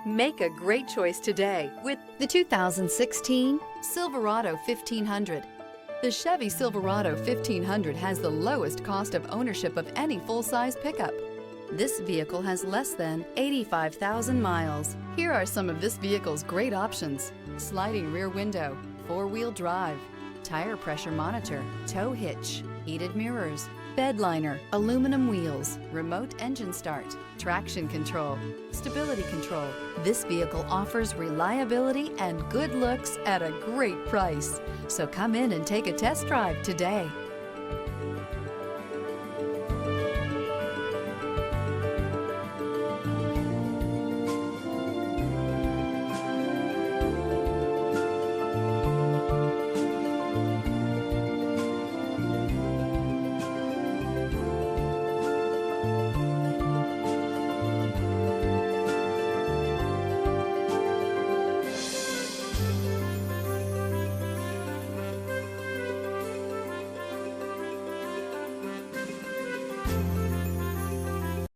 Make a great choice today with the 2016 Silverado 1500. The Chevy Silverado 1500 has the lowest cost of ownership of any full-size pickup. This vehicle has less than 85,000 miles. Here are some of this vehicle's great options: sliding rear window, four-wheel drive, tire pressure monitor, tow hitch, heated mirrors, bed liner, aluminum wheels, remote engine start, traction control, stability control. This vehicle offers reliability and good looks at a great price. So come in and take a test drive today.